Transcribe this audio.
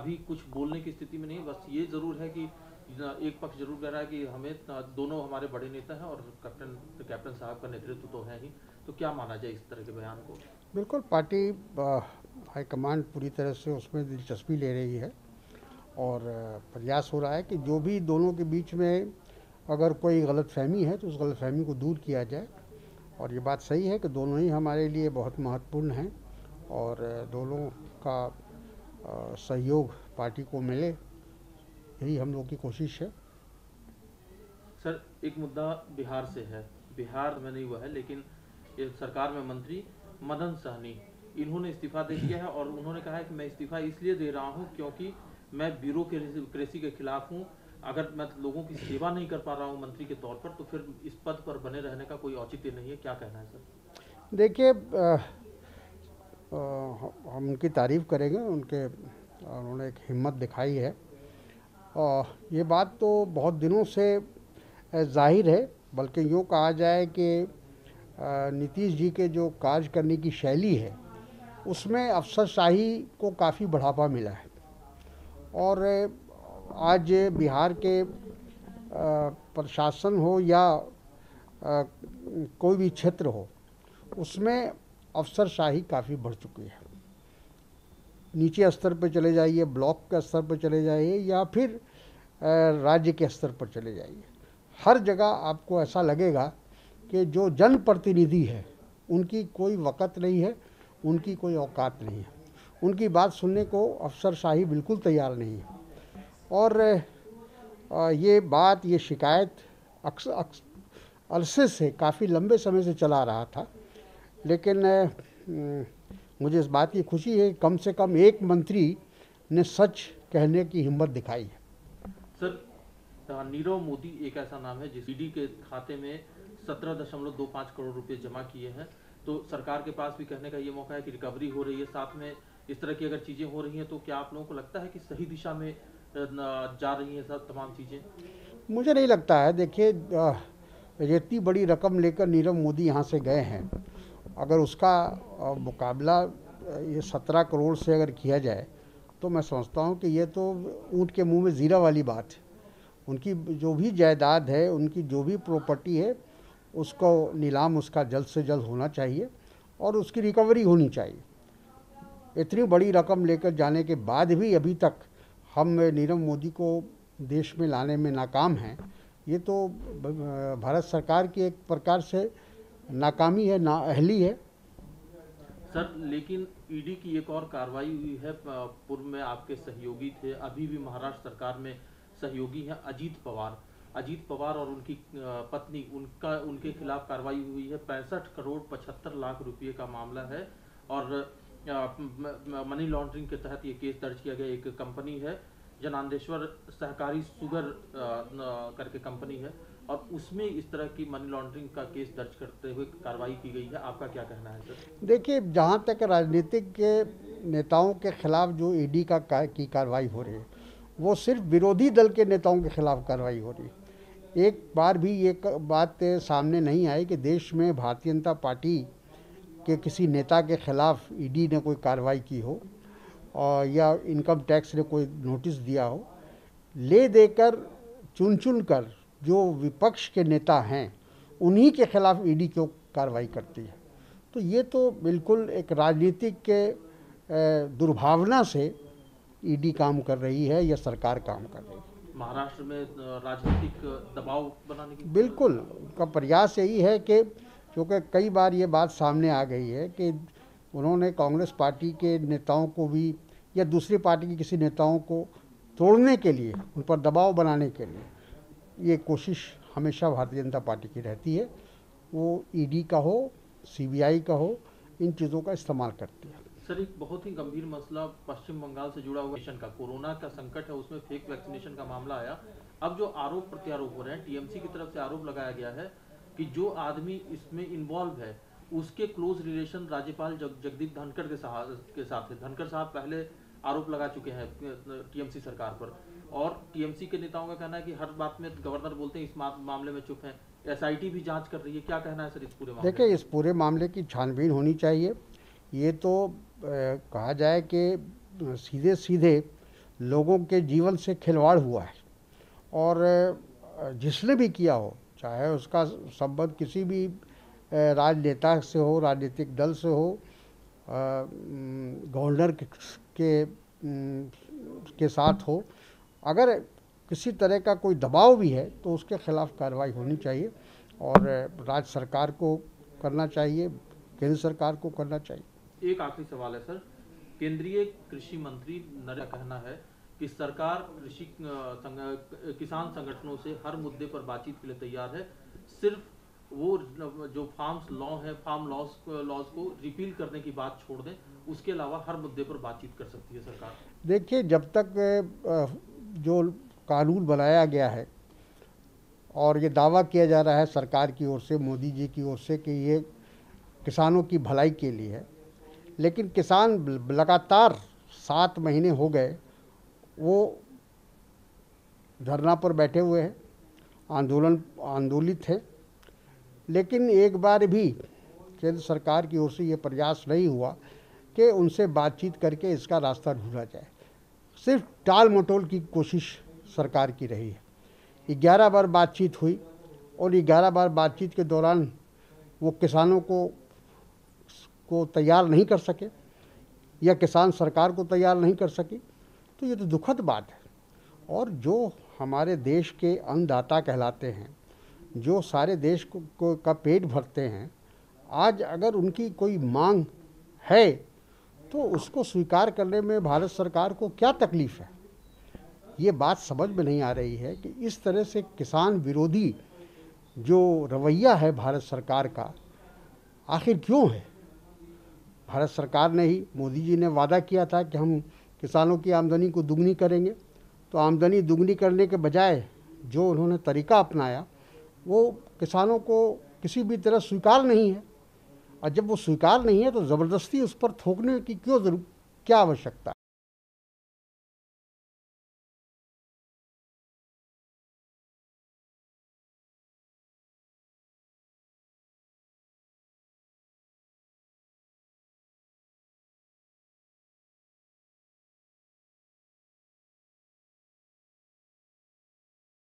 अभी कुछ बोलने की स्थिति में नहीं, बस ये ज़रूर है कि एक पक्ष जरूर कह रहा है कि हमें दोनों हमारे बड़े नेता हैं और कैप्टन साहब का नेतृत्व तो है ही। तो क्या माना जाए इस तरह के बयान को? बिल्कुल, पार्टी हाईकमान पूरी तरह से उसमें दिलचस्पी ले रही है और प्रयास हो रहा है कि जो भी दोनों के बीच में अगर कोई गलतफहमी है तो उस गलतफहमी को दूर किया जाए। और ये बात सही है कि दोनों ही हमारे लिए बहुत महत्वपूर्ण हैं और दोनों का सहयोग पार्टी को मिले, यही हम लोग की कोशिश है। सर, एक मुद्दा बिहार से है। बिहार में नहीं हुआ है, लेकिन सरकार में मंत्री मदन सहनी, इन्होंने इस्तीफा दे दिया है और उन्होंने कहा है कि मैं इस्तीफा इसलिए दे रहा हूं क्योंकि मैं ब्यूरोक्रेसी के खिलाफ हूं। अगर मैं लोगों की सेवा नहीं कर पा रहा हूं मंत्री के तौर पर, तो फिर इस पद पर बने रहने का कोई औचित्य नहीं है। क्या कहना है सर? देखिए, हम उनकी तारीफ़ करेंगे, उन्होंने एक हिम्मत दिखाई है और ये बात तो बहुत दिनों से जाहिर है। बल्कि यूँ कहा जाए कि नीतीश जी के जो कार्य करने की शैली है उसमें अफसरशाही को काफ़ी बढ़ावा मिला है और आज बिहार के प्रशासन हो या कोई भी क्षेत्र हो, उसमें अफसरशाही काफ़ी बढ़ चुकी है। नीचे स्तर पर चले जाइए, ब्लॉक के स्तर पर चले जाइए या फिर राज्य के स्तर पर चले जाइए, हर जगह आपको ऐसा लगेगा कि जो जनप्रतिनिधि है उनकी कोई वक़्त नहीं है, उनकी कोई औकात नहीं है, उनकी बात सुनने को अफसरशाही बिल्कुल तैयार नहीं है। और ये बात, ये शिकायत अरसे से, काफ़ी लंबे समय से चला रहा था। लेकिन मुझे इस बात की खुशी है कम से कम एक मंत्री ने सच कहने की हिम्मत दिखाई है। सर, नीरव मोदी एक ऐसा नाम है जिस ईडी के खाते में 17.25 करोड़ रुपए जमा किए हैं। तो सरकार के पास भी कहने का ये मौका है कि रिकवरी हो रही है, साथ में इस तरह की अगर चीजें हो रही हैं तो क्या आप लोगों को लगता है कि सही दिशा में जा रही हैं सब तमाम चीजें? मुझे नहीं लगता है। देखिए, इतनी बड़ी रकम लेकर नीरव मोदी यहाँ से गए हैं, अगर उसका मुकाबला ये 17 करोड़ से अगर किया जाए तो मैं समझता हूँ कि ये तो ऊँट के मुंह में ज़ीरा वाली बात है। उनकी जो भी जायदाद है, उनकी जो भी प्रॉपर्टी है, उसको नीलाम उसका जल्द से जल्द होना चाहिए और उसकी रिकवरी होनी चाहिए। इतनी बड़ी रकम लेकर जाने के बाद भी अभी तक हम नीरव मोदी को देश में लाने में नाकाम हैं, ये तो भारत सरकार की एक प्रकार से नाकामी है, नाअहली है। सर, लेकिन ईडी की एक और कार्रवाई हुई है। पूर्व में आपके सहयोगी थे, अभी भी महाराष्ट्र सरकार में सहयोगी हैं अजीत पवार। अजीत पवार और उनकी पत्नी, उनके खिलाफ कार्रवाई हुई है। 65 करोड़ 75 लाख रुपए का मामला है और मनी लॉन्ड्रिंग के तहत ये केस दर्ज किया गया। एक कंपनी है जनांदेश्वर सहकारी सुगर करके कंपनी है और उसमें इस तरह की मनी लॉन्ड्रिंग का केस दर्ज करते हुए कार्रवाई की गई है। आपका क्या कहना है सर? देखिए, जहाँ तक राजनीतिक के नेताओं के खिलाफ जो ईडी की कार्रवाई हो रही है, वो सिर्फ विरोधी दल के नेताओं के खिलाफ कार्रवाई हो रही है। एक बार भी ये बात सामने नहीं आई कि देश में भारतीय जनता पार्टी के किसी नेता के खिलाफ ईडी ने कोई कार्रवाई की हो और या इनकम टैक्स ने कोई नोटिस दिया हो। ले देकर चुन चुन कर जो विपक्ष के नेता हैं उन्हीं के खिलाफ ईडी क्यों कार्रवाई करती है। तो ये तो बिल्कुल एक राजनीतिक के दुर्भावना से ईडी काम कर रही है या सरकार काम कर रही है। महाराष्ट्र में राजनीतिक दबाव बनाने की बिल्कुल, उनका प्रयास यही है कि, क्योंकि कई बार ये बात सामने आ गई है कि उन्होंने कांग्रेस पार्टी के नेताओं को भी या दूसरी पार्टी के किसी नेताओं को तोड़ने के लिए, उन पर दबाव बनाने के लिए, ये कोशिश हमेशा भारतीय जनता पार्टी की रहती है। वो ईडी का हो, सीबीआई का हो, इन चीज़ों का इस्तेमाल करती है। सर, एक बहुत ही गंभीर मसला पश्चिम बंगाल से जुड़ा हुआ वैक्सीनेशन का, कोरोना का संकट है, उसमें फेक वैक्सीनेशन का मामला आया। अब जो आरोप प्रत्यारोप हो रहे हैं, टीएमसी की तरफ से आरोप लगाया गया है कि जो आदमी इसमें इन्वॉल्व है उसके क्लोज रिलेशन राज्यपाल जगदीप धनखड़ के साथ है। धनखड़ साहब पहले आरोप लगा चुके हैं टीएमसी सरकार पर और टीएमसी के नेताओं का कहना है कि हर बात में गवर्नर बोलते हैं, इस मामले में चुप हैं। एसआईटी भी जांच कर रही है। क्या कहना है सर इस पूरे मामले? देखिए, इस पूरे मामले की छानबीन होनी चाहिए। ये तो कहा जाए कि सीधे सीधे लोगों के जीवन से खिलवाड़ हुआ है। और जिसने भी किया हो, चाहे उसका संबंध किसी भी राजनेता से हो, राजनीतिक दल से हो, गवर्नर के साथ हो, अगर किसी तरह का कोई दबाव भी है तो उसके खिलाफ कार्रवाई होनी चाहिए और राज्य सरकार को करना चाहिए, केंद्र सरकार को करना चाहिए। एक आखिरी सवाल है सर, केंद्रीय कृषि मंत्री नरेंद्र का कहना है कि सरकार किसान संगठनों से हर मुद्दे पर बातचीत के लिए तैयार है, सिर्फ वो जो फार्म लॉज को रिपील करने की बात छोड़ दें, उसके अलावा हर मुद्दे पर बातचीत कर सकती है सरकार। देखिए, जब तक जो कानून बनाया गया है और ये दावा किया जा रहा है सरकार की ओर से, मोदी जी की ओर से, कि ये किसानों की भलाई के लिए है, लेकिन किसान लगातार 7 महीने हो गए वो धरना पर बैठे हुए हैं, आंदोलित हैं, लेकिन एक बार भी केंद्र सरकार की ओर से ये प्रयास नहीं हुआ कि उनसे बातचीत करके इसका रास्ता ढूंढा जाए। सिर्फ टाल मटोल की कोशिश सरकार की रही है। 11 बार बातचीत हुई और 11 बार बातचीत के दौरान वो किसानों को तैयार नहीं कर सके या किसान सरकार को तैयार नहीं कर सकी, तो ये तो दुखद बात है। और जो हमारे देश के अन्नदाता कहलाते हैं, जो सारे देश का पेट भरते हैं, आज अगर उनकी कोई मांग है तो उसको स्वीकार करने में भारत सरकार को क्या तकलीफ है। ये बात समझ में नहीं आ रही है कि इस तरह से किसान विरोधी जो रवैया है भारत सरकार का, आखिर क्यों है। भारत सरकार ने ही, मोदी जी ने वादा किया था कि हम किसानों की आमदनी को दुगनी करेंगे, तो आमदनी दुगनी करने के बजाय जो उन्होंने तरीका अपनाया वो किसानों को किसी भी तरह स्वीकार नहीं है। और जब वो स्वीकार नहीं है तो ज़बरदस्ती उस पर थोपने की क्या आवश्यकता।